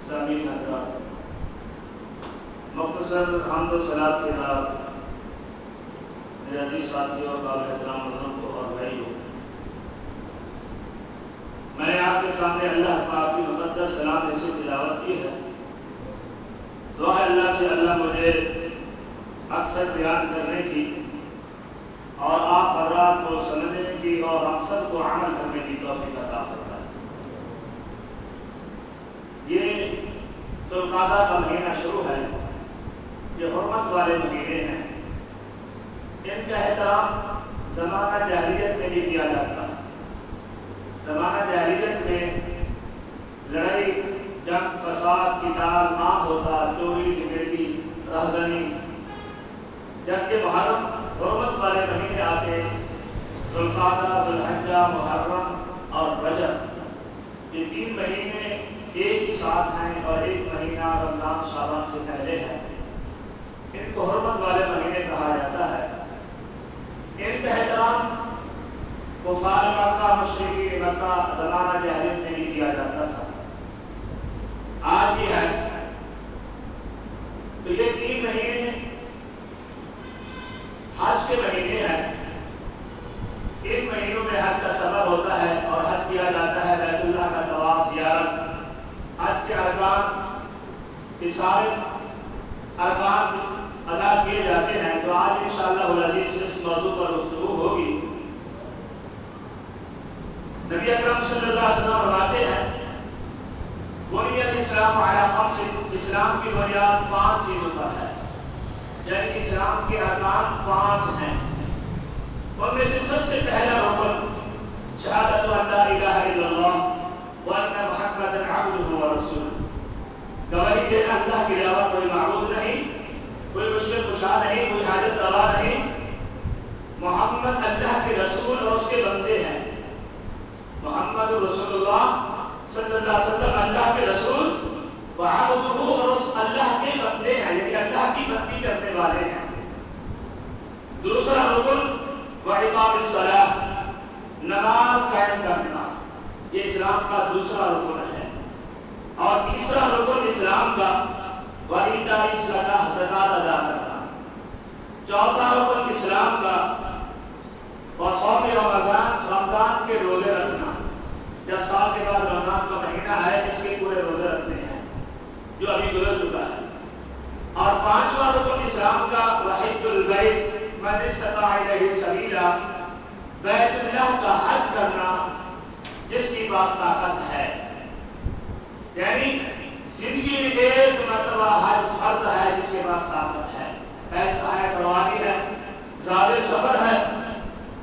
سامعین حضرات، مختصر حمد و صلات کے بعد میرے عزیز ساتھیوں، قابل احترام بزرگوں اور بھائیوں، میں نے آپ کے سامنے اللہ پاک کی مقدس کلام سے تلاوت کی ہے۔ دعا ہے اللہ سے اللہ مجھے اکثر بیان کرنے کی اور آپ حضرات کو سمجھنے کی اور ہم سب کو عمل کرنے کی توفیق عطا فرمائے۔ یہ ذوالقعدہ کا مہینہ شروع ہے، یہ حرمت والے مہینے ہیں۔ ان کا احترام زمانہ جاہلیت میں بھی کیا جاتا ہے۔ زمانہ جاہلیت میں لڑائی، جنگ، فساد، قتال عام ہوتا، چوری، ڈکیتی، رہزنی۔ جب کہ محرم حرمت والے مہینے آتے، ذوالقعدہ، ذوالحجہ، محرم اور رجب، یہ 3 مہینے ایک ہی ساتھ ہیں اور ایک مہینہ رمضان شعبان سے پہلے ہے۔ ان کو حرمت والے مہینے کہا جاتا ہے۔ ان کا احترام کفار مکہ، مشرکین مکہ زمانہ جاہلیت میں بھی کیا جاتا تھا، آج بھی ہے۔ تو یہ 3 مہینے حج کے مہینے ہیں۔ ان مہینوں میں حج کا سبب ہوتا ہے اور حج کیا جاتا ہے، بیت اللہ کا طواف، زیارت۔ حج کے ارکان، یہ سارے ارکان ادا کیے جاتے ہیں۔ تو آج انشاءاللہ العزیز اس موضوع پر گفتگو ہوگی۔ نبی اکرم صلی اللہ علیہ وسلم فرماتے ہیں، بنی الاسلام علی 5، اسلام کی بنیاد 5 چیزوں پر ہے، یعنی اسلام کے ارکان 5 ہیں۔ ان میں سے سب سے پہلا رکن شہادت ان لا الہ الا اللہ وان محمد عبدہ ورسولہ، گواہی دینا اللہ کے علاوہ کوئی معبود نہیں، کوئی مشکل کشا نہیں، کوئی حاجت روا نہیں، محمد اللہ کے رسول اور اس کے بندے ہیں۔ محمد رسول اللہ صلی اللہ علیہ وسلم اللہ کے رسول وعبدہ، اور اس اللہ کے بندے ہیں، یعنی اللہ کی بندگی کرنے والے ہیں۔ دوسرا رکن وإقام الصلاۃ، نماز قائم کرنا، یہ اسلام کا دوسرا رکن ہے۔ اور تیسرا رکن اسلام کا وإیتاء الزکاۃ، زکات ادا کرنا۔ چوتھا رکن اسلام کا وصوم رمضان، رمضان کے روزے رکھنا۔ جب سال کے بعد رمضان کا مہینہ ہے، اس کے پورے روزے رکھنے ہیں، جو ابھی گزر چکا ہے۔ اور پانچواں رکن اسلام کا وحج البیت من استطاع الیہ سبیلا، بیت اللہ کا حج کرنا جس کی پاس طاقت ہے۔ یعنی زندگی میں ایک مرتبہ حج فرض ہے جس کے پاس طاقت ہے، پیسہ ہے، فروانی ہے، زیادہ سفر ہے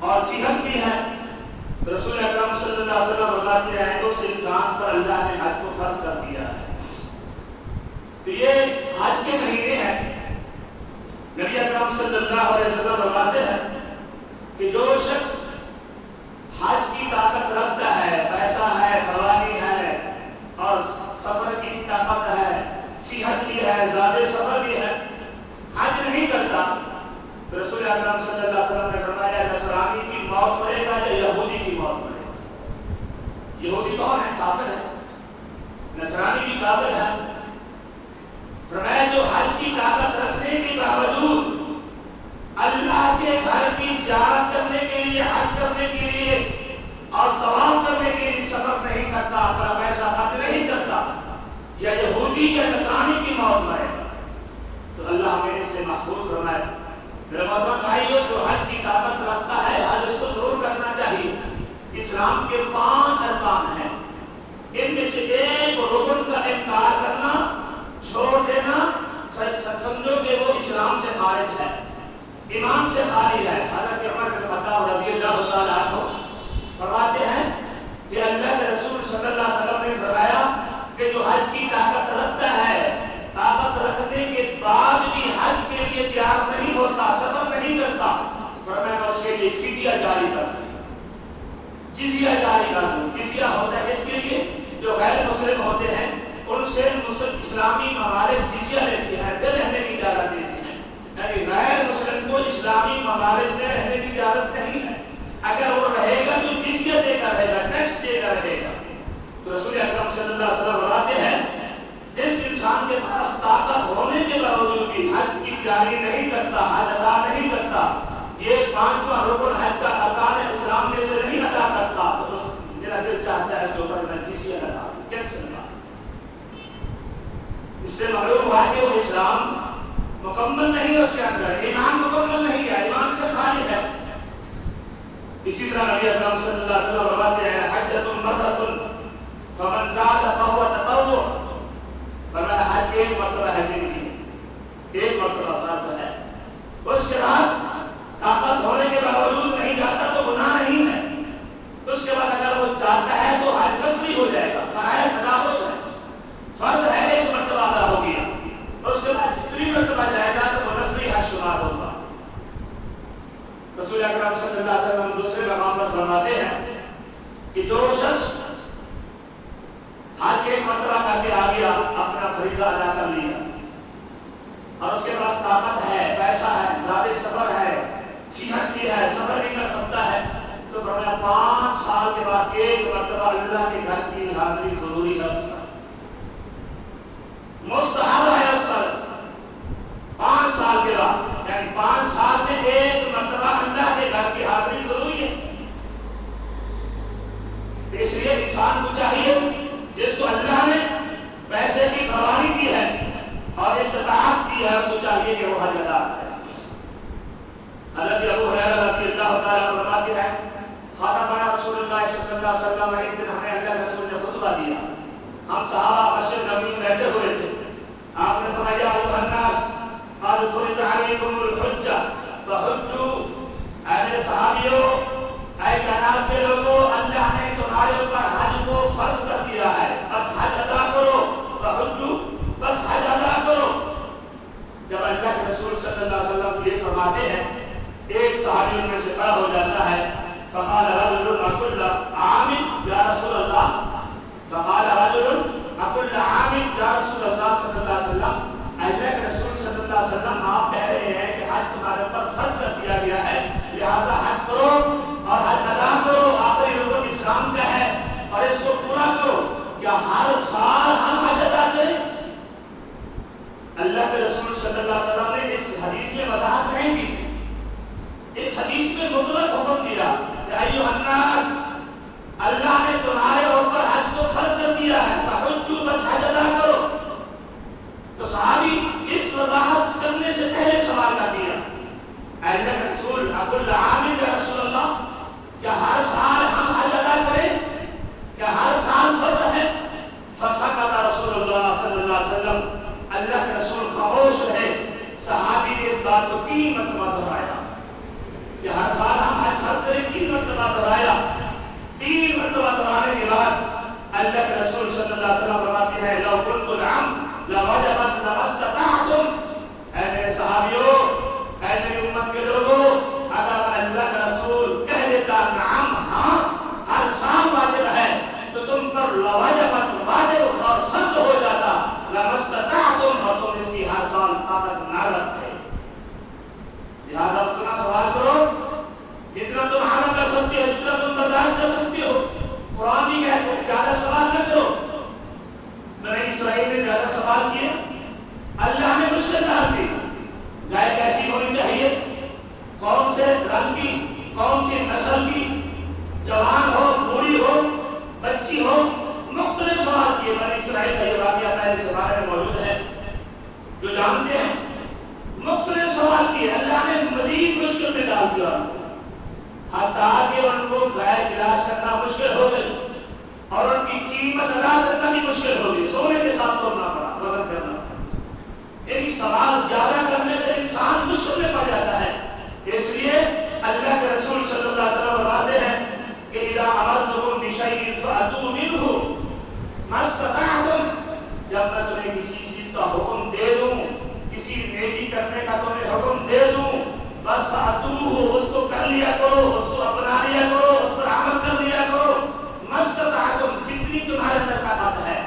اور صحت بھی ہے۔ رسول اکرم صلی اللہ علیہ وسلم بتاتے ہیں اس انسان پر اللہ نے حج کو فرض کر دیا ہے۔ تو یہ حج کے مہینے ہیں۔ نبی اکرم صلی اللہ علیہ وسلم بتاتے ہیں کہ جو شخص حج کی طاقت رکھتا ہے، پیسہ ہے، فروانی ہے اور سفر کی بھی طاقت ہے، صحت بھی ہے، زیادہ سفر بھی ہے، حج نہیں کرتا، تو رسول اکرم صلی اللہ علیہ وسلم نے فرمایا نصرانی کی موت مرے گا یا یہودی کی موت مرے گا۔ یہودی کون ہے؟ کافر ہے۔ نصرانی بھی کافر ہے۔ فرمایا جو حج کی طاقت رکھنے کے باوجود اللہ کے گھر کی زیارت کرنے کے لیے، حج کرنے کے لیے اور طواف کرنے کے لیے سفر نہیں کرتا، اپنا پیسہ خرچ نہیں کرتا، یا یہودی یا نصرانی کی موت مرے گا، تو اللہ ہمیں اس سے محفوظ فرمائے۔ میرے محترم بھائیو، جو حج کی طاقت رکھتا ہے حج اس کو ضرور کرنا چاہیے۔ اسلام کے 5 ارکان ہیں، ان میں سے ایک رکن کا انکار کرنا، چھوڑ دینا، سمجھو کہ وہ اسلام سے خارج ہے، ایمان سے خالی ہے۔ حضرت عمر بن خطاب رضی اللہ تعالیٰ عنہ فرماتے ہیں کہ اللہ کے رسول صلی اللہ علیہ وسلم نے فرمایا کہ جو حج کی طاقت رکھتا ہے، طاقت رکھنے کے بعد بھی حج کے لیے تیار نہیں ہوتا، سفر نہیں کرتا، فرمایا میں اس کے لیے فدیہ جاری کر دوں، جزیہ جاری کر دوں۔ جزیہ ہوتا ہے اس کے لیے جو غیر مسلم ہوتے ہیں ان سے اسلامی ممالک جزیہ لیتے ہیں، بے رہنے کی اجازت دیتے ہیں، یعنی غیر مسلم کو اسلامی ممالک میں رہنے کی اجازت نہیں ہے۔ اگر وہ رہے گا تو جزیہ دے کر رہے گا، ٹیکس دے کر رہے گا۔ تو رسول اکرم صلی اللہ علیہ وسلم بتاتے ہیں کہ وہ اسلام مکمل نہیں ہے، اس کے اندر ایمان مکمل نہیں ہے، ایمان سے خالی ہے۔ اسی طرح نبی اکرم صلی اللہ علیہ وسلم فرماتے ہیں حجۃ مرۃ فمن زاد فهو تطوع، فرمایا حج ایک مرتبہ ہے زندگی میں، ایک مرتبہ فرض ہے، اس کے بعد طاقت ہونے کے باوجود نہیں جاتا تو گناہ نہیں ہے، اس کے بعد اگر وہ جاتا ہے تو حج نفلی ہو جائے گا، فرائض ادا ہو جائے گا، فرض ہے ایک مرتبہ ادا ہو گیا، اس کے بعد جتنی مرتبہ جائے گا تو وہ نفلی حج شمار ہوگا۔ رسول اکرم صلی اللہ علیہ وسلم دوسرے مقام پر فرماتے ہیں کہ جو شخص حج ایک مرتبہ کر کے آ گیا، اپنا فریضہ ادا کر لیا اور اس کے پاس طاقت ہے، پیسہ ہے، زیادہ سفر ہے، صحت بھی ہے، سفر بھی کر سکتا ہے، تو فرمایا 5 سال کے بعد ایک مرتبہ اللہ کے گھر کی حاضری ضروری ہے، اس پر مستحب ہے، اس پر 5 سال کے بعد، یعنی 5 سال میں ایک مرتبہ اللہ کے گھر کی حاضری ضروری ہے۔ اس لیے انسان کو چاہیے جس کو اللہ نے پیسے کی فراوانی کی ہے اور استطاعت دی ہے، اس کو چاہیے کہ وہ حج ادا کرے۔ حضرت ابو ہریرہ رضی اللہ تعالیٰ عنہ فرماتے ہیں خاطبنا رسول اللہ صلی اللہ علیہ وسلم، ایک دن ہمیں اللہ کے رسول نے خطبہ دیا، ہم صحابہ مسجد نبوی میں بیٹھے ہوئے تھے، آپ نے فرمایا ایھا الناس قد فرض علیکم الحجہ فحجوا، اے میرے صحابیوں، اے کائنات کے لوگوں، اللہ نے تمہارے اوپر حج کو فرض کر دیا ہے، بس حج ادا کرو، فحجوا، بس حج ادا کرو۔ جب اللہ کے رسول صلی اللہ علیہ وسلم یہ فرماتے ہیں، ایک صحابی ان میں سے کھڑا ہو جاتا ہے، فقال رجل اکل عام یا رسول اللہ، فقال رجل اکل عام یا رسول اللہ صلی اللہ علیہ وسلم، اللہ کے رسول صلی اللہ علیہ وسلم آپ کہہ رہے ہیں کہ حج تمہارے اوپر فرض کر دیا گیا ہے، لہذا حج کرو اور حج ادا کرو، آخری رکن اسلام کا ہے اور اس کو پورا کرو۔ کیا ہر سال ہم حج ادا کریں؟ اللہ کے رسول صلی اللہ علیہ وسلم نے اس حدیث میں وضاحت نہیں کی تھی، اس حدیث میں مطلق حکم دیا کہ ایھا الناس، اللہ نے تمہارے اوپر حج کو فرض کر دیا ہے، فحجوا، بس حج ادا کرو۔ تو صحابی اس وضاحت کرنے سے پہلے سوال کر دیا، اللہ کے رسول اکل عام یا رسول اللہ، کیا ہر سال ہم حج ادا کریں؟ کیا ہر سال فرض ہے؟ فسکت رسول اللہ صلی اللہ علیہ وسلم، اللہ کے رسول خاموش رہے۔ صحابی نے اس بات کو 3 مرتبہ دہرایا کہ ہر سال ہم حج فرض کریں، 3 مرتبہ دہرایا۔ 3 مرتبہ دہرانے کے بعد اللہ کے رسول صلی اللہ علیہ وسلم فرماتے ہیں لو کنت العم لوجبت لما استطعتم، اے میرے صحابیوں، اے میری امت کے لوگوں، اگر اللہ کا رسول کہہ دیتا نعم، ہاں ہر سال واجب ہے، تو تم پر لوجبت، واجب اور فرض ہو جاتا، لما استطعتم، اور تم اس کی ہر سال طاقت نہ رکھتے۔ لہذا اتنا سوال کرو جتنا تم عمل کر سکتے ہو، جتنا تم برداشت کر سکتے ہو۔ قرآن بھی کہتے ہیں زیادہ سوال نہ کرو۔ بنی اسرائیل نے زیادہ سوال کیے، اللہ نے مشکل ڈال دی، گائے کیسی ہونی چاہیے، کون سے رنگ کی، کون سی نسل کی، جوان ہو، بوڑھی ہو، بچی ہو، مختلف سوال کیے۔ بنی اسرائیل کا یہ واقعہ پہلے سے بارے میں موجود ہے، جو جانتے ہیں، مختلف سوال کیے، اللہ نے مزید مشکل میں ڈال دیا، حتیٰ کہ ان کو گائے علاج کرنا مشکل ہو گئی اور ان کی قیمت ادا کرنا بھی مشکل ہو گئی، سونے کے ساتھ توڑنا پڑا، وزن کرنا پڑا۔ یعنی سوال زیادہ کرنے سے انسان مشکل میں پڑ جاتا ہے، اس لیے اللہ کے رسول صلی اللہ علیہ وسلم فرماتے ہیں کہ اذا امرتکم بشیء فأتوا منہ ما استطعتم، جب میں تمہیں کسی چیز کا حکم دے دوں، کسی نیکی کرنے کا تمہیں حکم دے دوں، بس فأتوہ، اس کو کر لیا کرو، اس کو اپنا لیا کرو، اس پر عمل کر لیا کرو، ما استطعتم، جتنی تمہارے اندر طاقت ہے،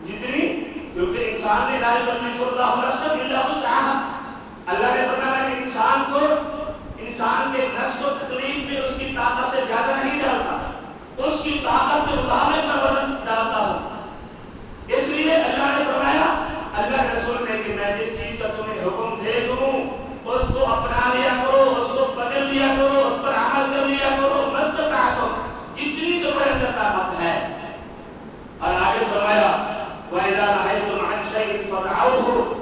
جتنی، کیونکہ انسان نے لا یکلف اللہ نفسا الا وسعہا، اللہ نے فرمایا کہ انسان کو، انسان کے نفس کو تکلیف میں اس کی طاقت سے زیادہ نہیں ڈالتا، اس کی طاقت کے مطابق میں وزن ڈالتا ہوں۔ اس لیے اللہ نے فرمایا، اللہ کے رسول نے کہ میں جس چیز کا تمہیں حکم دے دوں اس کو اپنا لیا کرو، اس کو پکڑ لیا کرو، اس پر عمل کر لیا کرو، ما استطعتم، جتنی تمہارے اندر طاقت ہے۔ اور آگے فرمایا وَإِذَا نَهَيْتُمْ عَنْ شَيْءٍ فَدَعُوهُ،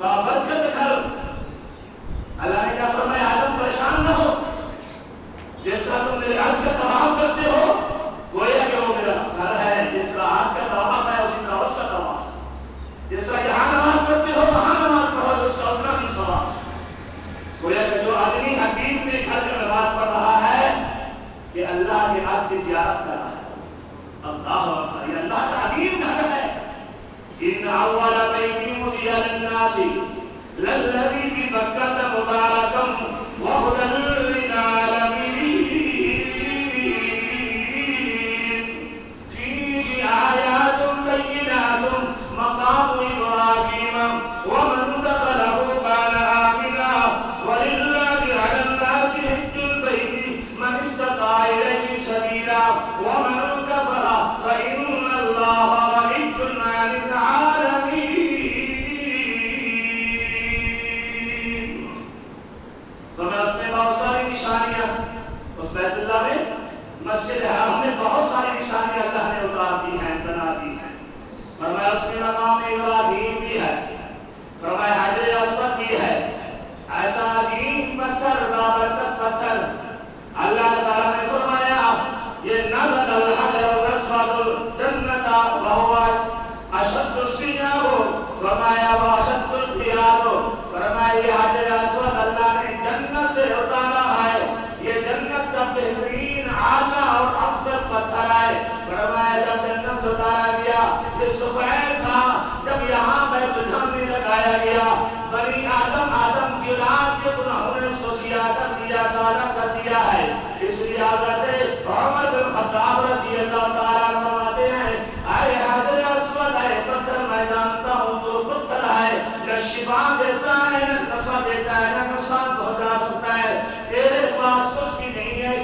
بابرکت گھر. اللہ نے کیا فرمایا آدم پریشان نہ ہو، جس طرح تم میرے عرش کا طواف کرتے ہو گویا کہ وہ میرا گھر ہے، جس طرح عرش کا طواف ہے اسی طرح اس کا طواف، جس طرح یہاں نماز پڑھتے ہو وہاں نماز پڑھو جو اس کا اتنا بھی ثواب. گویا کہ جو آدمی حقیق میں گھر میں نماز پڑھ رہا ہے کہ اللہ کے عرش کی زیارت کر رہا ہے. اللہ اکبر، یہ اللہ کا عظیم گھر ہے. ان اول بیت وضع للناس للذی ببکۃ مبارکا وہدی للعالمین فیہ آیات بینات مقام ابراہیم ومن دخلہ کان آمنا وللہ علی الناس حج البیت من استطاع الیہ سبیلا ومن کفر فإن اللہ غنی عن العالمین. تو میں اس میں بہت ساری نشانیاں، اس بیت اللہ میں مسجد حرام میں بہت ساری نشانیاں اللہ نے اتار دی ہیں، بنا دی ہیں. فرمایا اس میں مقام ابراہیم بھی ہے، فرمایا حجر اسود بھی ہے، ایسا عظیم پتھر، بابرکت پتھر. اللہ تعالیٰ نے فرمایا یہ نزل الحجر الاسود الجنت وهو اشد الثياب، فرمایا وہ اشد الثياب، فرمایا یہ حجر اسود اللہ نے جنت سے اتارا ہے، یہ جنت کا بہترین اعلیٰ اور افضل پتھر ہے. فرمایا جب جنت سے اتارا گیا یہ سفید تھا، جب یہاں بیت اللہ میں لگایا گیا بنی آدم کی اولاد کے گناہوں نے اس کو سیاہ کر دیا، کالا کر دیا ہے. اس لیے حضرت عمر بن خطاب رضی اللہ تعالیٰ عنہ فرماتے ہیں اے حجر اسود، اے پتھر میں جانتا ہوں تو پتھر ہے، نہ شفا دیتا ہے نہ نفع دیتا ہے نہ نقصان پہنچا سکتا ہے، تیرے پاس کچھ بھی نہیں ہے.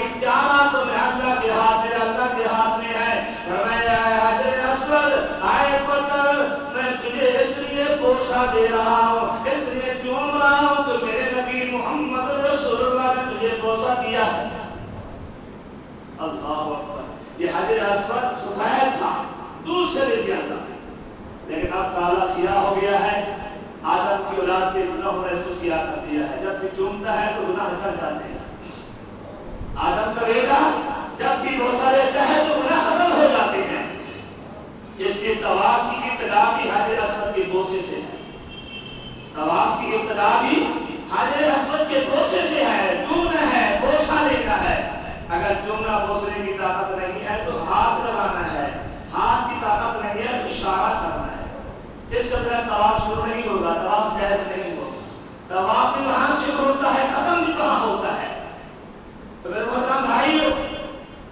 اختیارات تو میں اللہ کے ہاتھ میں، اللہ کے ہاتھ میں ہے. فرمایا اے حجر اسود، اے پتھر میں تجھے اس لیے بوسہ دے رہا ہوں، اس لیے چوم رہا ہوں کہ میرے نبی محمد رسول اللہ نے تجھے بوسہ دیا ہے. اللہ اکبر. یہ حجر اسود سفید تھا دور سے دیکھے اللہ نے، لیکن اب کالا سیاہ ہو گیا ہے. آدم کی اولاد کے گناہوں نے اس کو سیاہ کر دیا ہے. جب بھی چومتا ہے تو گناہ جھڑ جاتے ہیں. آدم کا بیٹا جب بھی بوسہ لیتا ہے تو گناہ ختم ہو جاتے ہیں. اس کے طواف کی ابتدا بھی حجر اسود کے بوسے سے ہے. طواف کی ابتدا بھی حجر اسود کے بوسے سے ہے. چومنا ہے، بوسہ لینا ہے. اگر چومنا بوسنے کی طاقت نہیں ہے تو ہاتھ لگانا ہے، ہاتھ کی طاقت نہیں ہے تو اشارہ کرنا ہے. اس کے بغیر طواف شروع نہیں ہوگا، طواف جائز نہیں ہوگا. طواف بھی وہاں شروع ہوتا ہے، ختم بھی کہاں ہوتا ہے. تو میرے محترم بھائیو،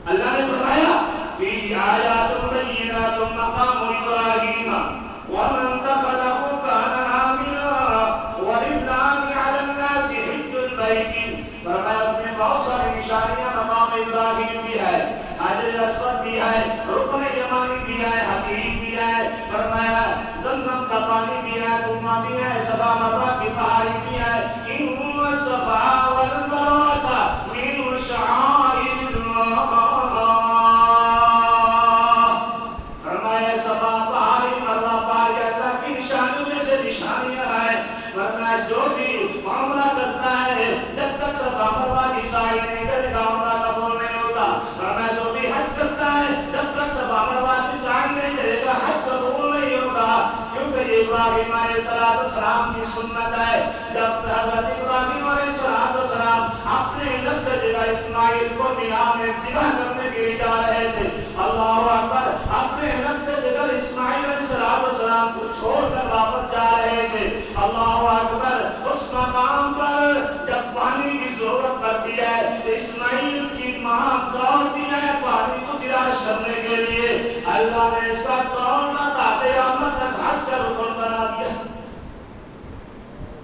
اللہ نے فرمایا فی آیات بینات مقام ابراہیم ومن دخلہ کان آمنا وللہ علی الناس حج البیت. فرمایا اس میں بہت ساری نشانیاں، مقام ابراہیم بھی ہے، حجر اسود بھی ہے، رکن یمانی بھی ہے، حقیق بھی ہے. فرمایا زمزم کا پانی بھی ہے، کنواں بھی ہے، صفا مروا کی پہاڑی بھی ہے. ان الصفا والمروہ من شعائر اللہ. فرمایا صفا پہاڑی مروا پہاڑی اللہ کی نشانیوں میں سے نشانیاں ہیں. فرمایا جو بھی عمرہ کرتا ہے جب تک صفا مروا کی سعی نہیں کرے گا عمرہ قبول نہیں ہوتا. فرمایا جو بھی حج کرتا ہے جب تک صفا مروا کی سعی نہیں کرے گا حج قبول نہیں ہوگا. کیونکہ یہ ابراہیم علیہ السلام کی سنت ہے. جب حضرت ابراہیم علیہ السلام اپنے لفظ جگہ اسماعیل کو مینا میں ذبح کرنے کے لیے جا رہے تھے، اللہ اکبر، اپنے لفظ جگہ اسماعیل علیہ السلام کو چھوڑ کر واپس جا رہے تھے، اللہ اکبر، اس مقام پر جب پانی کی ضرورت پڑتی ہے تو اسماعیل کی ماں دوڑتی ہے پانی کو تلاش کرنے کے لیے. اللہ نے اس کا دوڑنا تا قیامت تک حج کا رکن بنا دیا.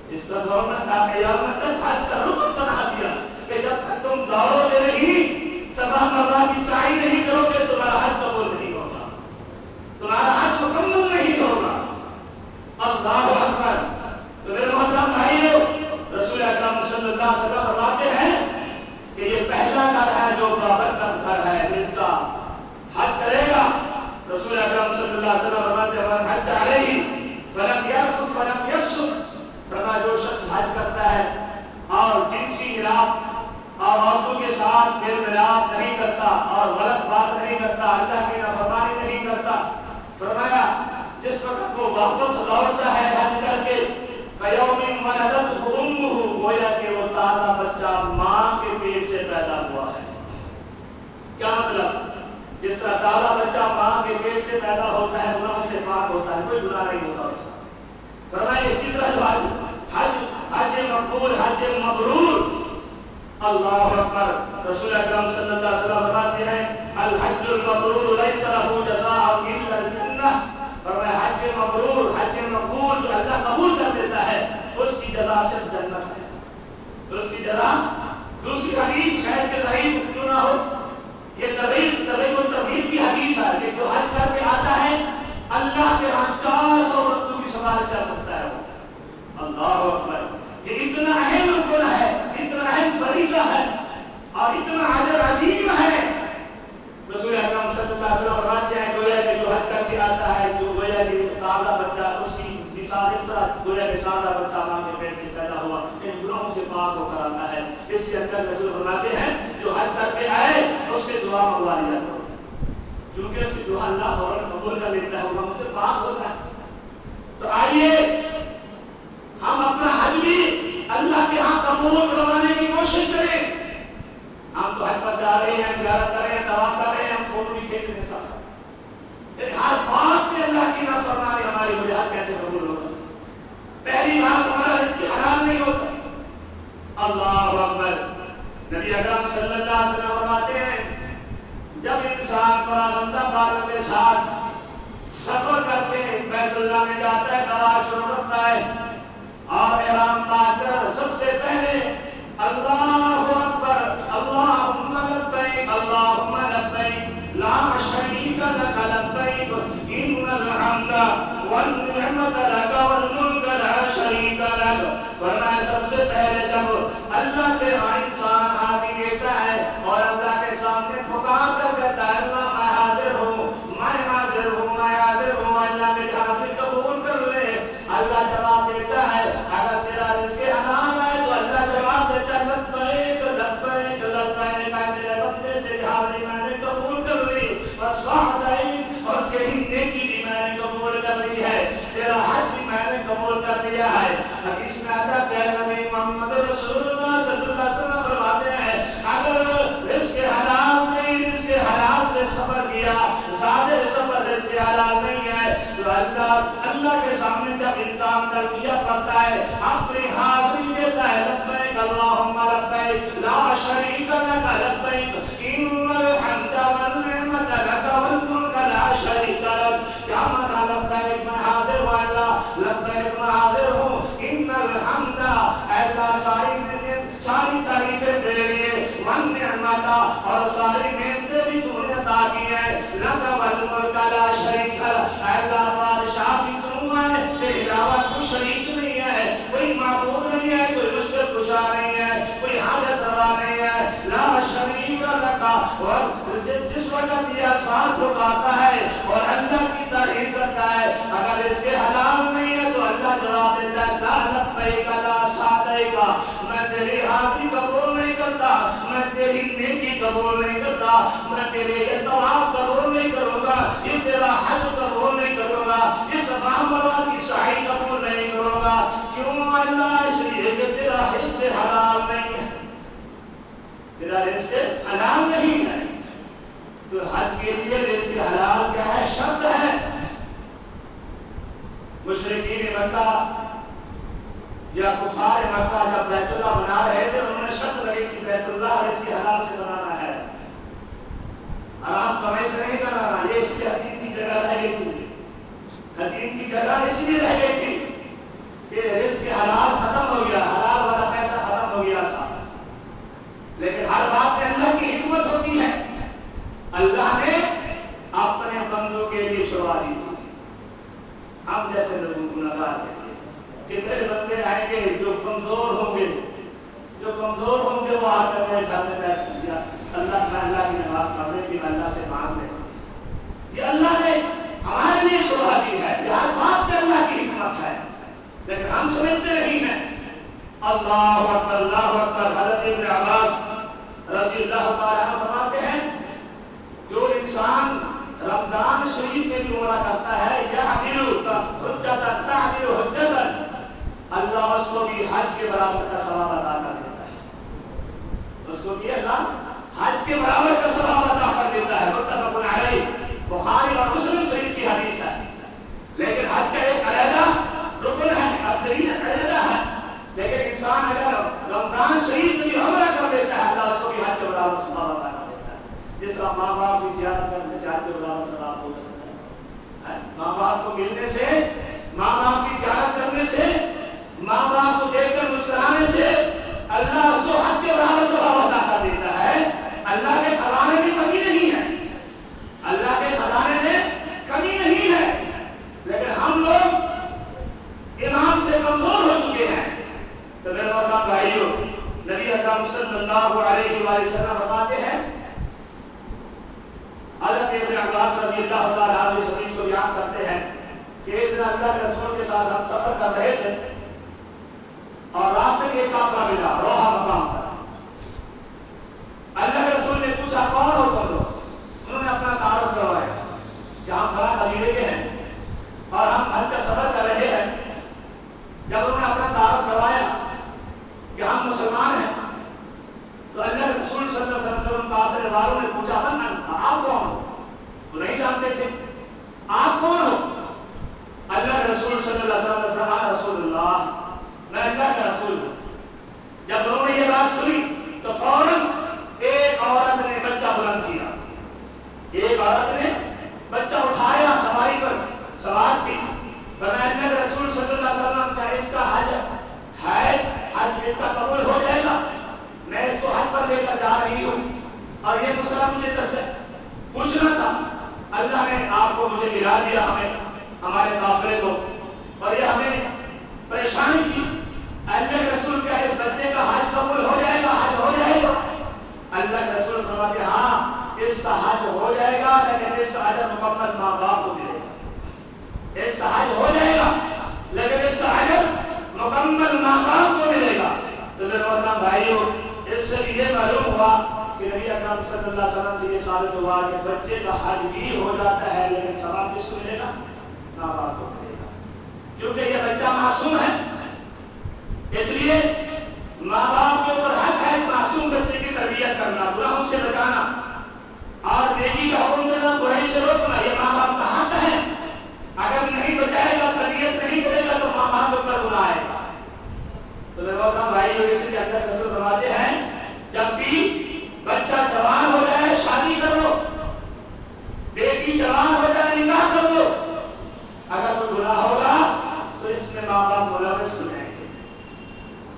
اس کا دوڑنا تا قیامت تک حج کا رکن بنا دیا کہ جب تک تم دوڑو گے نہیں، صفا مروا کی سعی نہیں کرو گے، تمہارا حج قبول نہیں ہوگا، تمہارا حج مکمل نہیں ہوگا. اللہ اکبر. تو میرے محترم بھائیو، رسول اکرم صلی اللہ علیہ وسلم فرماتے ہیں کہ یہ پہلا گھر ہے جو بابرکت گھر ہے، جس کا حج کرے گا. رسول اکرم صلی اللہ علیہ وسلم فرماتے ہیں من حج علیہ فلم یرفث ولم واپس لوٹتا ہے حج کر کے قیوم ولدتہ امہ، گویا کہ وہ تازہ بچہ ماں کے پیٹ سے پیدا ہوا ہے۔ کیا مطلب؟ جس طرح تازہ بچہ ماں کے پیٹ سے پیدا ہوتا ہے، گناہوں سے پاک ہوتا ہے، کوئی گناہ نہیں ہوتا اس کا۔ فرمایا اسی طرح جو حج مقبول، حج مبرور، اللہ اکبر، رسول اکرم صلی اللہ علیہ وسلم فرماتے ہیں الحج المبرور لیس له جزاء الا الجنہ۔ فرمایا حج مبرور، حج مقبول جو اللہ قبول کر دیتا ہے، اس کی جزا صرف جنت ہے، اس کی جزا۔ دوسری حدیث شاید کہ صحیح کیوں نہ ہو، یہ ترغیب و ترغیب کی حدیث ہے کہ جو حج کر کے آتا ہے اللہ کے ہاں 400 بندوں کی سفارش کر سکتا ہے وہ۔ اللہ اکبر، یہ اتنا اہم رکن ہے، اتنا اہم فریضہ ہے اور اتنا اجر عظیم ہے۔ رسول اکرم صلی اللہ علیہ وسلم فرماتے ہیں گویا کہ جو حج کر کے آتا ہے، جو گویا کہ تازہ بچہ، اس کی مثال اس طرح گویا کہ تازہ بچہ ماں کے پیٹ سے پیدا ہوا، ان گناہوں سے پاک ہو کر آتا ہے۔ اس کے اندر رسول فرماتے ہیں جو حج کر کے آئے اس سے دعا منگوا لیا کرو، کیونکہ اس کی دعا اللہ فوراً قبول کر لیتا ہے، وہ ہم سے پاک ہوتا ہے۔ تو آئیے ہم اپنا حج بھی اللہ کے ہاں قبول کروانے کی کوشش کریں۔ ہم تو حج پر جا رہے ہیں، زیارت کر رہے ہیں، طواف کر رہے ہیں، ہم فوٹو بھی کھینچ رہے ہیں ساتھ ساتھ، لیکن ہر بات میں اللہ کی نافرمانی ہماری وجہ کیسے قبول ہوگا؟ پہلی بات ہمارا رزق حلال نہیں ہوتا۔ اللہ اکبر، نبی اکرم صلی اللہ علیہ وسلم فرماتے ہیں جب انسان پراگندہ بالوں کے ساتھ سفر کر کے بیت اللہ میں جاتا ہے، طواف شروع کرتا ہے اور احرام باندھ کر سب سے پہلے اللہ اکبر، اللہم لبیک اللہم لبیک لا شریک لک لبیک ان الحمد والنعمت لک والملک لا شریک لک۔ فرمایا سب سے پہلے جب اللہ کے انسان حاضری دیتا ہے اور اللہ کے سامنے پکار کر کہتا ہے اللہ میں حاضر ہوں، میں حاضر ہوں، میں حاضر ہوں، اللہ میری حاضری قبول کر لے۔ اللہ جواب دیتا ہے اگر تیرا رزق حلال ہے تو اللہ جواب دیتا ہے لبیک لبیک لبیک، اے میرے بندے تیری حاضری میں نے قبول کر لی، وسعدیک، اور تیری نیکی بھی میں نے قبول کر لی ہے، تیرا حج بھی میں نے قبول کر لیا ہے۔ حدیث میں آتا ہے پیارے نبی محمد رسول اللہ صلی اللہ علیہ وسلم فرماتے ہیں اگر رزق حلال نہیں، رزق حلال سے سفر کیا، زیادہ سفر رزق حلال نہیں ہے تو اللہ کے سامنے جب انسان تلبیہ پڑھتا ہے، اپنی حاضری دیتا ہے لبیک اللہم لبیک لا شریک لک لبیک ان الحمد والنعمت لک والملک لا شریک لک۔ کیا مانا لبیک میں حاضر ہوں اللہ، لبیک میں حاضر ہوں، ان الحمد اے اللہ ساری تعریفیں تیرے لیے، والنعمت اور ساری نعمتیں بھی تو نے عطا کی ہیں، لک والملک لا شریک لک، اے اللہ بادشاہ بھی تو ہے، تیرے علاوہ کوئی شریک نہیں ہے، کوئی معبود نہیں ہے، کوئی مشکل کشا نہیں ہے، کوئی حاجت روا نہیں ہے، لا شریک لک۔ اور جس وقت یہ الفاظ پکارتا ہے اور اللہ کی تعریف کرتا ہے، اگر اس کے حلال نہیں ہے تو اللہ جواب دیتا ہے لا لبیک لا سعدیک، میں تیری حاضری قبول نہیں کرتا، میں تیری نیکی قبول نہیں کرتا، میں تیرے یہ طواف قبول نہیں کروں گا، یہ تیرا حج قبول نہیں کروں گا، یہ صفا مروہ کی سعی قبول نہیں کروں گا۔ کیوں اللہ؟ اس لیے کہ تیرا رزق حلال نہیں ہے، تیرا رزق حلال نہیں ہے۔ تو حج کے لیے رزق حلال کیا ہے؟ شرط ہے۔ مشرکین مکہ یا کفار مکہ جب بیت اللہ بنا رہے تھے، انہوں نے شرط لگی کہ بیت اللہ رزق حلال سے بنانا ہے، حرام کمائی سے نہیں بنانا۔ یہ اس کے حدیث کی جگہ رہ گئی تھی، حدیث کی جگہ اس لیے رہ گئی تھی کہ رزق حلال ختم ہو گیا، حلال والا پیسہ ختم ہو گیا تھا۔ لیکن ہر بات میں اللہ کی حکمت ہوتی ہے، اللہ نے اپنے بندوں کے لیے چھڑوا دی تھی۔ ہم جیسے لوگوں کو گناہگار کہتے ہیں کہ میرے بندے آئیں گے جو کمزور ہوں گے، جو کمزور ہوں گے وہ آ کر میرے گھر میں بیٹھ جائیں، اللہ میں اللہ کی نماز پڑھنے کی میں اللہ سے مانگ لے۔ یہ اللہ نے ہمارے لیے چھڑوا دی ہے، یہ ہر بات میں اللہ کی حکمت ہے، لیکن ہم سمجھتے نہیں ہیں۔ اللہ اکبر اللہ اکبر۔ حضرت ابن عباس رضی اللہ تعالیٰ عنہ فرماتے ہیں جو انسان رمضان شریف میں بھی عمرہ کرتا ہے یا حجت علیہ وسلم فرماتے ہیں، حضرت ابن عباس رضی اللہ تعالیٰ عنہ اس حدیث کو بیان کرتے ہیں کہ ایک دن اللہ کے رسول کے ساتھ ہم سفر کر رہے تھے اور راستے میں ایک قافلہ ملا روحا مقام پر۔ اللہ کے رسول نے پوچھا کون ہو تم لوگ؟ انہوں نے اپنا تعارف کروایا کہ ہم فلاں قبیلے کے ہیں اور ہم حج کا سفر کر رہے ہیں۔ جب انہوں نے اپنا تعارف کروایا کہ ہم مسلمان ہیں تو اللہ کے رسول صلی اللہ علیہ وسلم قافلے والوں نے پوچھا من انت؟ آپ کون ہو؟ وہ نہیں جانتے تھے آپ کون ہو؟ اللہ کے رسول صلی اللہ علیہ وسلم نے فرمایا رسول اللہ، میں اللہ کا رسول ہوں۔ جب انہوں نے یہ بات سنی تو فوراً ایک عورت نے بچہ بلند کیا، ایک عورت نے بچہ اٹھایا، سواری پر سوار تھی، فرمایا اللہ کے رسول صلی اللہ علیہ وسلم کا اس کا حج اس کا قبول ہو جائے گا؟ میں اس کو حج پر لے کر جا رہی ہوں اور یہ مسئلہ مجھے پوچھنا تھا۔ اللہ نے آپ کو مجھے ملا دیا، ہمیں ہمارے قافلے کو، اور یہ ہمیں پریشانی تھی۔ اللہ کے رسول کیا اس بچے کا حج قبول ہو جائے گا؟ حج ہو جائے گا؟ اللہ کے رسول فرماتے ہیں ہاں اس کا حج ہو جائے گا، لیکن اس کا اجر مکمل ماں باپ کو ملے گا۔ اس کا حج ہو جائے گا لیکن اس کا اجر مکمل ماں باپ کو ملے گا۔ تو میرے محترم بھائیوں، اس سے یہ معلوم ہوا کہ نبی اکرم صلی اللہ علیہ وسلم سے یہ ثابت ہوا کہ بچے کا حج بھی ہو جاتا ہے لیکن ثواب کس کو ملے گا؟ ماں باپ کو ملے گا، کیونکہ یہ بچہ معصوم ہے۔ اس لیے ماں باپ کے اوپر حق ہے معصوم بچے کی تربیت کرنا، گناہوں سے بچانا اور نیکی کا حکم دینا، برائی سے روکنا، یہ ماں باپ کا حق ہے۔ اگر نہیں بچائے گا، تربیت نہیں کرے گا تو ماں باپ کے اوپر گناہ آئے گا۔ تو میرے محترم بھائیوں، اس لیے اللہ کے رسول فرماتے ہیں جب بھی بچہ جوان ہو جائے شادی کر لو، بیٹی جوان ہو جائے نکاح کر لو، اگر کوئی گناہ ہوگا تو اس میں ماں باپ ملوث ہو جائیں گے،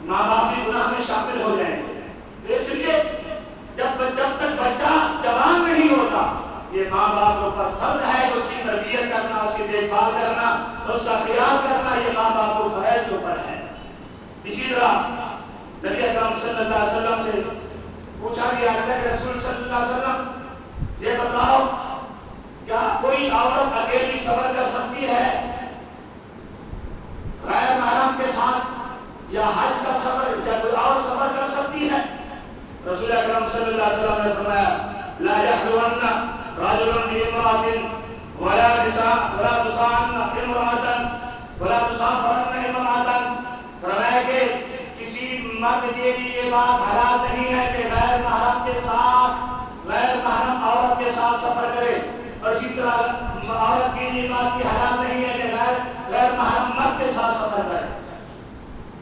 ماں باپ بھی گناہ میں شامل ہو جائیں گے۔ تو اس لیے جب تک بچہ جوان نہیں ہوتا، یہ ماں باپ کے اوپر فرض ہے کہ اس کی تربیت کرنا، اس کی دیکھ بھال کرنا، اس کا خیال کرنا، یہ ماں باپ کو فرض کے اوپر ہے۔ اسی طرح نبی اکرم صلی اللہ علیہ وسلم سے پوچھا گیا اللہ کے رسول صلی اللہ علیہ وسلم یہ بتاؤ کیا کوئی عورت اکیلی سفر کر سکتی ہے غیر محرم کے ساتھ، یا حج کا سفر یا کوئی اور سفر کر سکتی ہے؟ رسول اکرم صلی اللہ علیہ وسلم نے فرمایا لا يحلون رجل بامرأة ولا تسافرن امرأة، فرمایا کہ کسی مرد کے لیے یہ بات حلال نہیں ہے کہ غیر محرم عورت کے ساتھ سفر کرے، اور اسی طرح عورت کے لیے بات کی حلال نہیں ہے کہ غیر محرم مرد کے ساتھ سفر کرے۔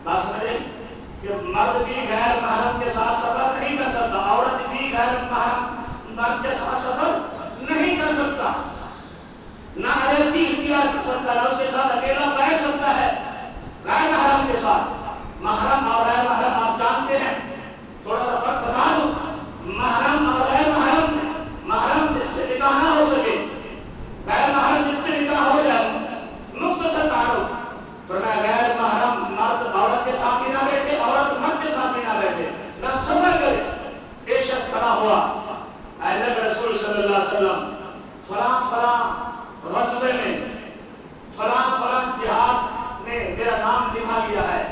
بات سمجھے کہ مرد بھی غیر محرم کے ساتھ سفر نہیں کر سکتا، عورت بھی غیر محرم مرد کے ساتھ سفر نہیں کر سکتا، نہ علیحدگی اختیار کر سکتا، نہ اس کے ساتھ اکیلا بیٹھ سکتا ہے۔ غیر محرم کے ساتھ، محرم اور غیر محرم آپ جانتے ہیں، تھوڑا سا فرق بتا دوں، محرم اور غیر محرم، محرم جس سے نکاح نہ ہو سکے، غیر محرم جس سے نکاح ہو جائے، مختصر تعارف فرمایا غیر محرم مرد عورت کے ساتھ بھی نہ بیٹھے، عورت مرد کے ساتھ بھی نہ بیٹھے، نہ سفر کرے۔ ایک شخص کھڑا ہوا، اللہ کے رسول صلی اللہ علیہ وسلم فلاں غزوے میں فلاں جہاد نے میرا نام لکھا لیا ہے،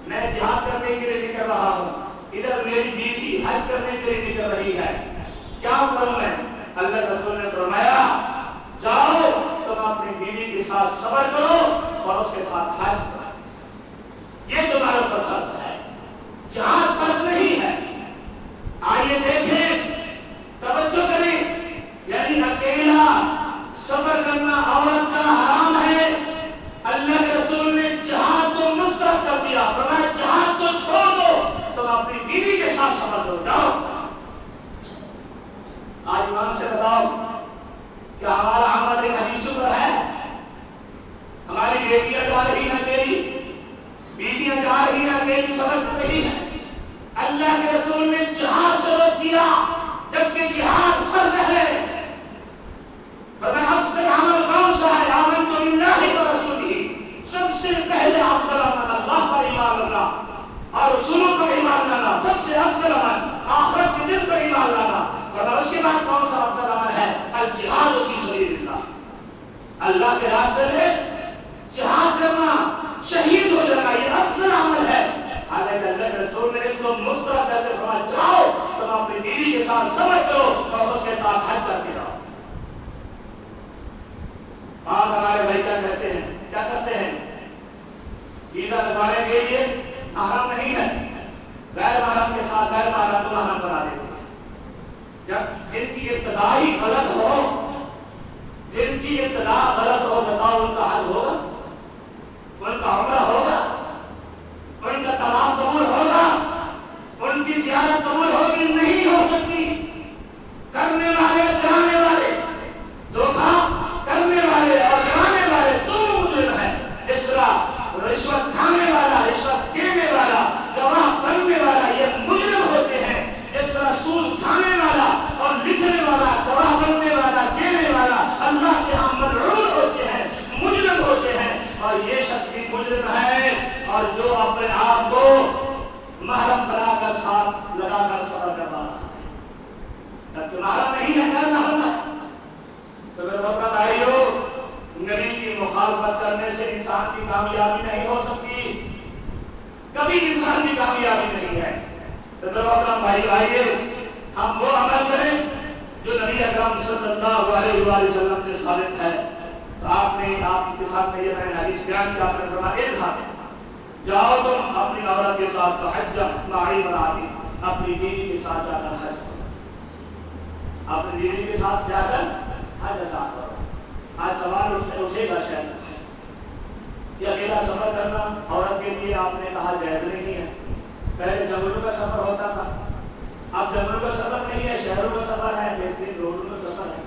میں جہاد کرنے کے لیے نکل رہا ہوں، ادھر میری بیوی حج کرنے کے لیے نکل رہی ہے، کیا کروں میں؟ اللہ کے رسول نے فرمایا جاؤ تم اپنی بیوی کے ساتھ صبر کرو اور اس کے ساتھ حج کرو، یہ تمہارے اوپر فرض ہے، جہاد فرض نہیں ہے۔ آئیے دیکھیں، توجہ کریں، یعنی اکیلا سفر کرنا عورت کا حرام ہے۔ اللہ کے رسول نے جہاد کو مستحب کر دیا، فرمایا جہاد کو چھوڑ دو، تم اپنی بیوی کے ساتھ سفر کرو، جاؤ۔ آج ایمان سے بتاؤ کہ ہمارا عمل ایک حدیثوں پر ہے؟ ہماری بیٹیاں جا رہی ہیں اکیلی، بیویاں جا رہی ہیں اکیلی سفر کر رہی ہیں۔ اللہ کے رسول نے جہاد شروع کیا جبکہ جہاد فرض ہے، فرمایا افضل عمل کون سا ہے؟ آمنت باللہ ورسولہ، سب سے پہلے افضل عمل اللہ پر ایمان لانا اور رسولوں پر ایمان لانا، سب سے افضل عمل آخرت کے دن پر ساتھ صبر کرو اور اس کے ساتھ حج کرتے رہو۔ آج ہمارے بھائی کیا کہتے ہیں، کیا کرتے ہیں، ویزا لگوانے کے لیے محرم نہیں ہے، غیر محرم کے ساتھ غیر محرم کو محرم بنا دیتے ہیں۔ جب جن کی ابتدا ہی غلط ہو، جن کی ابتدا غلط ہو، بتاؤ ان کا حج ہوگا، ان کا عمرہ ہوگا، ان کا طواف قبول ہوگا، ان کی زیارت قبول ہوگی؟ نہیں ہو سکتی۔ کرنے والے، کرانے والے، دھوکہ کرنے والے اور کرانے والے دونوں مجرم ہیں۔ جس طرح رشوت کھانے والا، رشوت دینے والا، گواہ بننے والا یہ مجرم ہوتے ہیں، جس طرح سود کھانے والا اور لکھنے والا، گواہ بننے والا، دینے والا اللہ کے ہاں ملعون ہوتے ہیں، مجرم ہوتے ہیں۔ اور یہ شخص بھی مجرم ہے، اور جو اپنے آپ کو محرم بنا کر ساتھ لگا کر سفر کروا رہا ہے، جبکہ محرم نہیں ہے، غیر محرم ہے۔ تو میرے وطن بھائیو، نبی کی مخالفت کرنے سے انسان کی کامیابی نہیں ہو سکتی، کبھی انسان کی کامیابی نہیں ہے۔ تو میرے وطن بھائی آئیے ہم وہ عمل کریں جو نبی اکرم صلی اللہ علیہ وآلہ وسلم سے ثابت ہے۔ تو آپ کے ساتھ یہ میں نے حدیث بیان کیا، آپ نے فرمایا اذهب، جاؤ تم اپنی عورت کے ساتھ حج معی مرادی، اپنی بیوی کے ساتھ جا کر حج کرو، اپنی بیوی کے ساتھ جا کر حج ادا کرو۔ آج سوال اٹھے گا شاید کہ اکیلا سفر کرنا عورت کے لیے آپ نے کہا جائز نہیں ہے، پہلے جنگلوں کا سفر ہوتا تھا، اب جنگلوں کا سفر نہیں ہے، شہروں کا سفر ہے، بہترین روڈوں کا سفر ہے،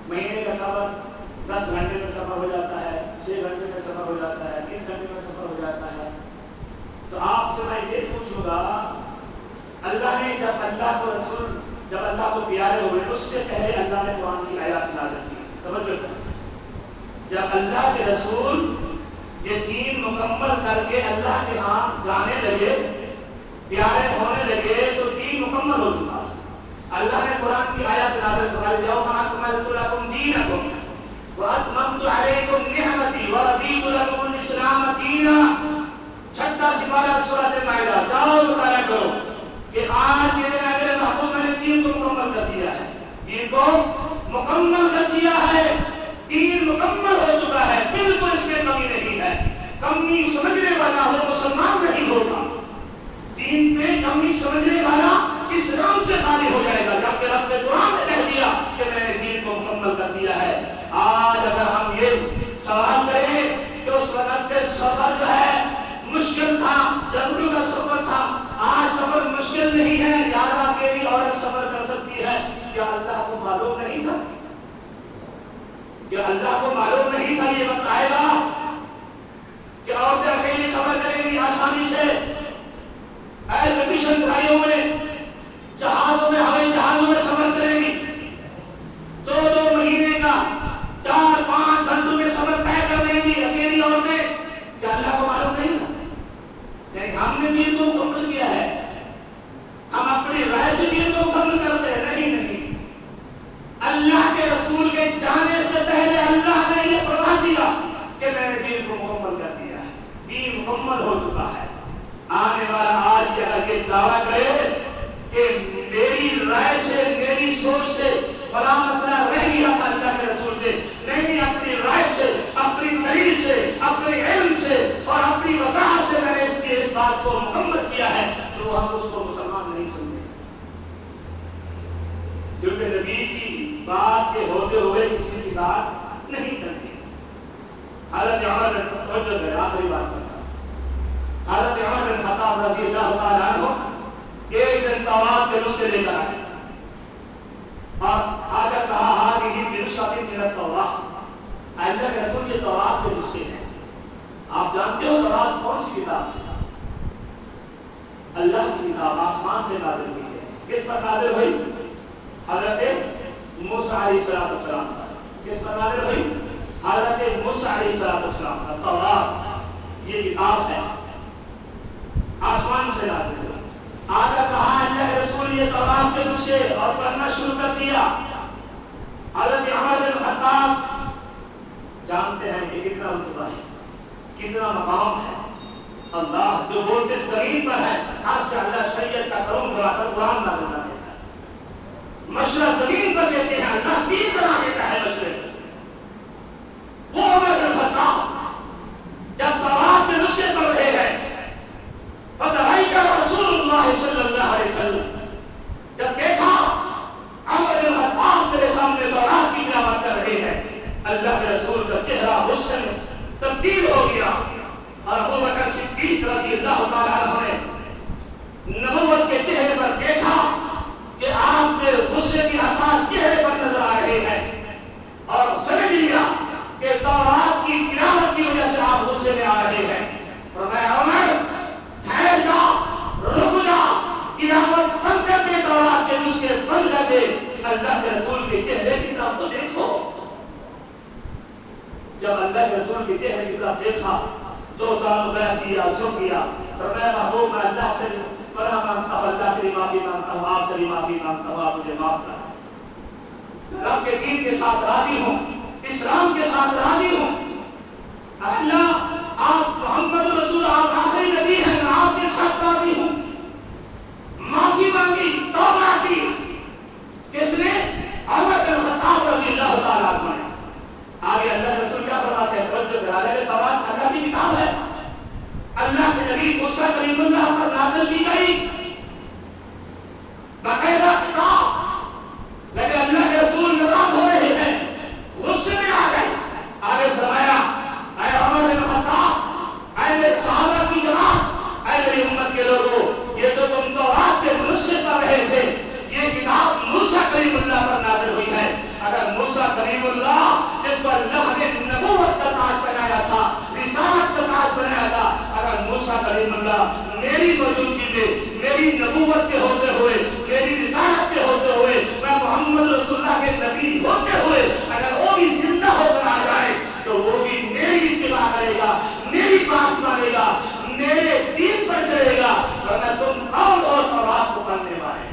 مہینے کا سفر 10 گھنٹے میں سفر ہو جاتا ہے، 6 گھنٹے میں سفر ہو جاتا ہے، 3 گھنٹے میں سفر ہو جاتا ہے۔ تو آپ سے میں یہ پوچھوں گا، اللہ نے جب اللہ کو رسول، جب اللہ کو پیارے ہوئے اس سے پہلے اللہ نے قرآن کی آیات نازل کی، توجہ کریں، جب اللہ کے رسول یہ دین مکمل کر کے اللہ کے ہاں جانے لگے، پیارے ہونے لگے، تو دین مکمل ہو چکا۔ اللہ نے قرآن کی آیات نازل فرمائی، اليوم اکملت لکم دینکم واتممت علیکم نعمتی ورضیت لکم الاسلام دینا۔ 6واں سپارہ سورۃ مائدہ، جاؤ مطالعہ کرو کہ آج کے دن میرے محبوب نے دین کو مکمل کر دیا ہے، دین کو مکمل کر دیا ہے، دین مکمل ہو چکا ہے، بالکل اس میں کمی نہیں ہے۔ کمی سمجھنے والا وہ مسلمان نہیں ہوگا، دین میں کمی سمجھنے والا اسلام سے خالی ہو جائے گا، جبکہ رب قرآن نے کہہ دیا کہ میں نے دین کو مکمل کر دیا ہے۔ آج اگر ہم یہ سوال کریں کہ اس وقت کے سفر جو ہے مشکل تھا، جنگلوں کا سفر تھا، آج سفر مشکل نہیں ہے، 11 اکیلی عورت سفر کر سکتی ہے، کیا اللہ کو معلوم نہیں تھا؟ کیا اللہ کو معلوم نہیں تھا یہ وقت آئے گا کہ عورتیں اکیلی سفر کریں گی آسانی سے؟ ایئر کنڈیشن گاڑیوں میں، جہازوں میں، ہوائی جہازوں میں سفر کریں گی، 2 مہینے کا 4-5 گھنٹوں میں سفر طے کر لیں گی اکیلی عورتیں، کیا اللہ کو معلوم نہیں تھا؟ یعنی ہم نے دین کو مکمل کیا ہے، ہم اپنی رائے سے دین کو مکمل کرتے ہیں؟ نہیں، اللہ کے رسول کے جانے سے پہلے اللہ نے یہ فرما دیا کہ میں نے دین کو مکمل کر دیا ہے، دین مکمل ہو چکا ہے۔ آنے والا آج یہ دعویٰ کرے کہ میری رائے سے، میری سوچ سے فلاں مسئلہ رہ گیا تھا اللہ کے رسول سے، نہیں، اپنی رائے سے، اپنی دلیل سے، اپنے علم سے اور اپنی وضاحت سے میں نے اس بات کو مکمل کیا ہے، تو ہم اس کو مسلمان نہیں سمجھیں، کیونکہ نبی کی بات کے ہوتے ہوئے کسی کی بات نہیں چلتی۔ حضرت عمر بن توجہ ہے، آخری بات کرتا ہوں، حضرت عمر بن خطاب رضی اللہ تعالیٰ عنہ ایک دن طواف کے نسخے لے کر آئے اور آ کر کہا هذه بنسخة من التوراة، اللہ کے رسول یہ طواف کے نسخے ہیں۔ آپ جانتے ہو طواف کون سی کتاب ہے؟ اللہ کی کتاب، آسمان سے نازل ہوئی ہے۔ کس پر نازل ہوئی؟ حضرت موسیٰ علیہ السلام پر۔ کس پر نازل ہوئی؟ حضرت موسیٰ علیہ السلام پر۔ طواف یہ کتاب ہے، آسمان سے نازل ہوئی۔ آگے کہا اللہ کے رسول یہ طواف کے نسخے اور پڑھنا شروع کر دیا۔ حضرت عمر بن خطاب جانتے ہیں یہ کتنا رتبہ ہے، کتنا مقام ہے، اللہ جو بولتے زمین پر ہے، آج سے اللہ شریعت کا قانون بنا کر قرآن نازل کر دیتا ہے۔ مشورہ زمین پر دیتے ہیں، اللہ دین بنا دیتا ہے مشورے پر۔ وہ عمر بن خطاب جب تورات میں نسخے پڑھ رہے ہیں، فرمایا رسول اللہ صلی اللہ علیہ وسلم، جب دیکھا عمر بن خطاب میرے سامنے تورات کی تلاوت کر رہے ہیں، اللہ کے رسول کا چہرہ غصے میں تبدیل ہو گیا، اور ابو بکر صدیق رضی اللہ تعالیٰ عنہ نے نبوت کے چہرے پر دیکھا کہ آپ کے غصے کی آثار چہرے پر نظر آ رہے ہیں، اور سمجھ لیا کہ تورات کی تلاوت کی وجہ سے آپ غصے میں آ رہے ہیں۔ فرمایا عمر ٹھہر جا، رک جا، تلاوت بند کر دے، تورات کے نسخے بند کر دے، اللہ کے رسول کے چہرے کی طرف تو دیکھو۔ جب اللہ کے رسول کے چہرے کی طرف دیکھا، دو تانوں بیعت کیا، جھک گیا، فرمایا محبوب میں اللہ سے پناہ مانگتا ہوں، اللہ سے معافی مانگتا ہوں، آپ سے بھی معافی مانگتا ہوں، آپ مجھے معاف کریں۔ رب کے دین کے ساتھ راضی ہوں، اسلام کے ساتھ راضی ہوں۔ اللہ آپ محمد رسول، آپ آخری نبی ہیں، میں آپ کے ساتھ راضی ہوں۔ معافی مانگی، توبہ کی، کس نے؟ عمر بن خطاب رضی اللہ تعالیٰ عنہ نے۔ آگے اللہ کے رسول کیا فرماتے ہیں؟ توجہ کرا لے، تورات اللہ کی کتاب ہے، اللہ کے نبی موسیٰ کلیم اللہ پر نازل کی گئی باقاعدہ کتاب، لیکن اللہ کے رسول ناراض ہو رہے ہیں، غصے میں آ گئے۔ آگے فرمایا اے عمر بن خطاب، اے میرے صحابہ کی جماعت، اے میری امت کے لوگوں، یہ تو تم تورات کے نسخے پڑھ رہے تھے، یہ کتاب موسیٰ کلیم اللہ پر نازل ہوئی ہے۔ اگر موسیٰ کلیم اللہ جس پر اللہ نے نبوت کا تاج پہنایا تھا، رسالت کا تاج پہنایا تھا، اگر موسیٰ کلیم اللہ میری موجودگی میں، میری نبوت کے ہوتے ہوئے، میری رسالت کے ہوتے ہوئے، میں محمد رسول اللہ کے نبی ہوتے ہوئے اگر وہ بھی زندہ ہو کر آ جائے تو وہ بھی میری اتباع کرے گا، میری بات مانے گا، میرے دین پر چلے گا، ورنہ تم کون ہو تورات کو پڑھنے والے؟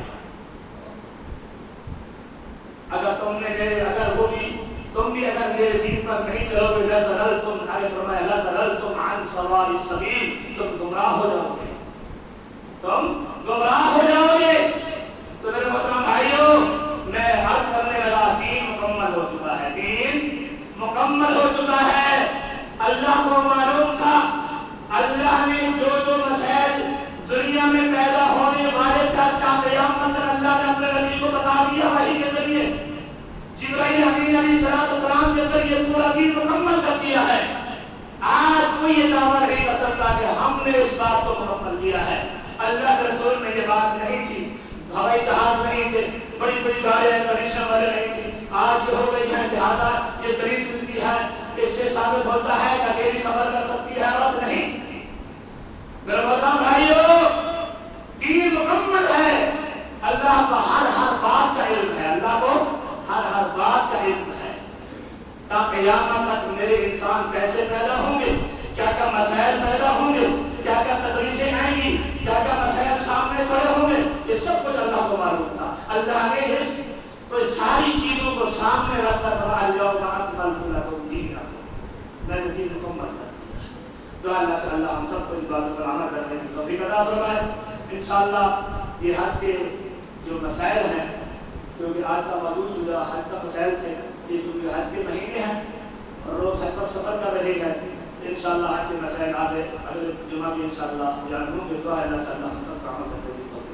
اگر تم بھی اگر میرے دین پر نہیں چلو گے، لَزَلَلْتُمْ، آگے فرمایا لَزَلَلْتُمْ عَنْ سَوَاءِ السَّبِيلِ، تم گمراہ ہو جاؤ گے، تم گمراہ ہو جاؤ گے۔ تو میرے محترم بھائیوں، میں عرض کرنے لگا، دین مکمل ہو چکا ہے، دین مکمل ہو چکا ہے۔ اللہ کو معلوم تھا، اللہ نے جو مسائل دنیا میں پیدا ہونے والے تھے تا قیامت تک اللہ نے اپنے نبی کو بتا دیا وحی کے ذریعے، جبرائیل امین علیہ السلام کے ذریعے پورا دین مکمل کر دیا ہے۔ آج کوئی یہ دعویٰ نہیں کر سکتا کہ ہم نے اس بات کو مکمل کیا ہے۔ اللہ کے رسول میں یہ بات نہیں تھی، ہوائی جہاز نہیں تھے، بڑی بڑی گاڑیاں کنڈیشن والے نہیں تھی، آج یہ ہو گئی ہے، لہٰذا یہ دلیل ملتی ہے، اس سے ثابت ہوتا ہے کہ اکیلی سفر کر سکتی ہے، اور نہیں۔ میرے محترم بھائیوں، دین مکمل ہے، اللہ کو ہر بات کا علم ہے، اللہ کو ہر بات کا علم ہے۔ تا قیامت تک میرے انسان کیسے پیدا ہوں گے، کیا کیا مسائل پیدا ہوں گے، کیا کیا تکلیفیں آئیں گی، کیا کیا مسائل سامنے کھڑے ہوں گے، یہ سب کچھ اللہ کو معلوم تھا۔ اللہ نے اس ساری چیزوں کو سامنے رکھ کر اليوم اکملت لکم دینکم، میں نے دین مکمل کر دیا۔ تو اللہ سے اللہ ہم سب کو اس باتوں پر عمل کرنے کی توفیق عطا فرمائے۔ انشاءاللہ یہ حج کے جو مسائل ہیں، کیونکہ آج کا موضوع جو حج کا مسائل تھے، یہ کیونکہ حج کے مہینے ہیں اور لوگ حج پر سفر کر رہے ہیں، انشاءاللہ حج کے مسائل آگے اگلے جمعہ بھی انشاءاللہ بیان ہوں گے۔ تو اللہ سے اللہ ہم سب کا عمل کرنے کی توفیق